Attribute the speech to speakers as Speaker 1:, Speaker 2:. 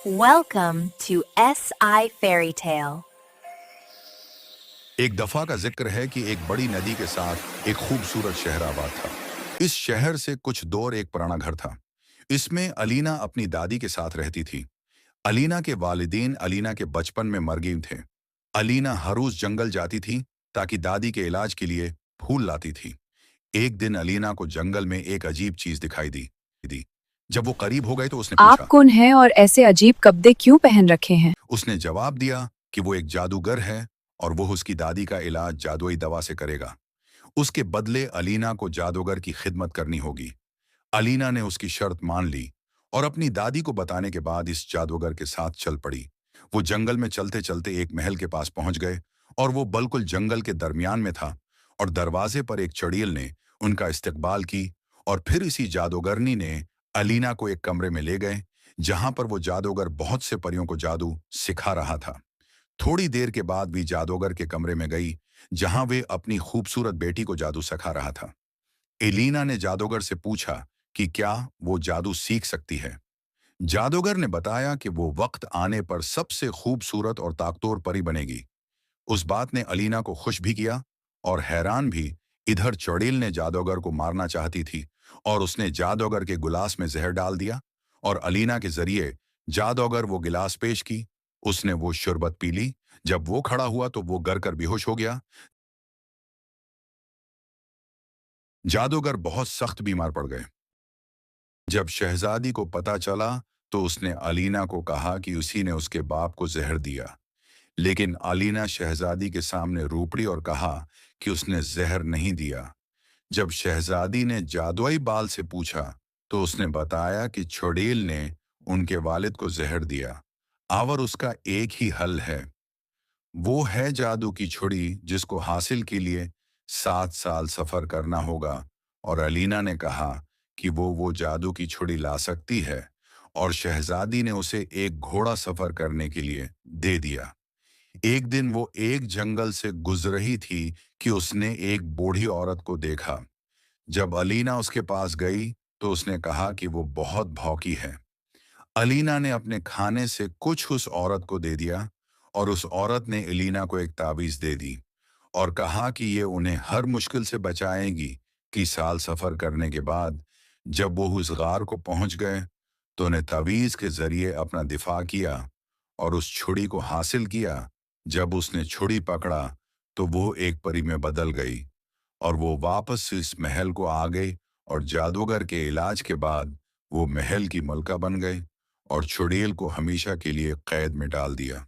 Speaker 1: Welcome to SI Fairy Tale.
Speaker 2: एक दफा का जिक्र है कि एक बड़ी नदी के साथ एक खूबसूरत शहर आबाद था। इस शहर से कुछ दूर एक पुराना घर था। इसमें अलीना अपनी दादी के साथ रहती थी। अलीना के वालिदैन अलीना के बचपन में मर गए थे। अलीना हर रोज जंगल जाती थी ताकि दादी के इलाज के लिए फूल लाती थी। एक दिन अलीना को जंगल में एक अजीब चीज दिखाई दी। जब वो करीब हो गए तो उसने
Speaker 3: आप
Speaker 2: पूछा।
Speaker 3: कौन हैं और ऐसे अजीब कपड़े क्यों पहन रखे हैं?
Speaker 2: उसने जवाब दिया कि वो एक जादूगर है और वो उसकी दादी का इलाज जादुई दवा से करेगा। उसके बदले अलीना को जादूगर की खिदमत करनी होगी। अलीना ने उसकी शर्त मान ली और अपनी दादी को बताने के बाद इस जादूगर के साथ चल पड़ी। वो जंगल में चलते चलते एक महल के पास पहुंच गए और वो बिल्कुल जंगल के दरमियान में था और दरवाजे पर एक चड़ैल ने उनका इस्तकबाल की और फिर इसी जादूगरनी ने अलीना को एक कमरे में ले गए जहां पर वो जादूगर बहुत से परियों को जादू सिखा रहा था। थोड़ी देर के बाद भी जादूगर के कमरे में गई जहां वे अपनी खूबसूरत बेटी को जादू सिखा रहा था। एलिना ने जादूगर से पूछा कि क्या वो जादू सीख सकती है। जादूगर ने बताया कि वो वक्त आने पर सबसे खूबसूरत और ताकतवर परी बनेगी। उस बात ने अलीना को खुश भी किया और हैरान भी। इधर चड़ैल ने जादूगर को मारना चाहती थी और उसने जादूगर के गिलास में जहर डाल दिया और अलीना के जरिए जादूगर वो गिलास पेश की। उसने वो शरबत पी ली। जब वो खड़ा हुआ तो वो गर कर बेहोश हो गया। जादूगर बहुत सख्त बीमार पड़ गए। जब शहजादी को पता चला तो उसने अलीना को कहा कि उसी ने उसके बाप को जहर दिया। लेकिन अलीना शहजादी के सामने रो पड़ी और कहा कि उसने जहर नहीं दिया। जब शहजादी ने जादुई बाल से पूछा तो उसने बताया कि चुड़ैल ने उनके वालिद को जहर दिया और उसका एक ही हल है। वो है जादू की छुड़ी जिसको हासिल के लिए 7 साल सफर करना होगा। और अलीना ने कहा कि वो जादू की छुड़ी ला सकती है और शहजादी ने उसे एक घोड़ा सफर करने के लिए दे दिया। एक दिन वो एक जंगल से गुजर रही थी कि उसने एक बूढ़ी औरत को देखा। जब अलीना उसके पास गई तो उसने कहा कि वो बहुत भौंकी है। अलीना ने अपने खाने से कुछ उस औरत को दे दिया और उस औरत ने अलीना को एक ताबीज दे दी और कहा कि ये उन्हें हर मुश्किल से बचाएगी। कि साल सफर करने के बाद जब वो उस गार को पहुंच गए तो उन्हें तावीज के जरिए अपना दिफा किया और उस छुड़ी को हासिल किया। जब उसने छुड़ी पकड़ा तो वो एक परी में बदल गई और वो वापस इस महल को आ गई और जादूगर के इलाज के बाद वो महल की मलका बन गई और चुड़ैल को हमेशा के लिए कैद में डाल दिया।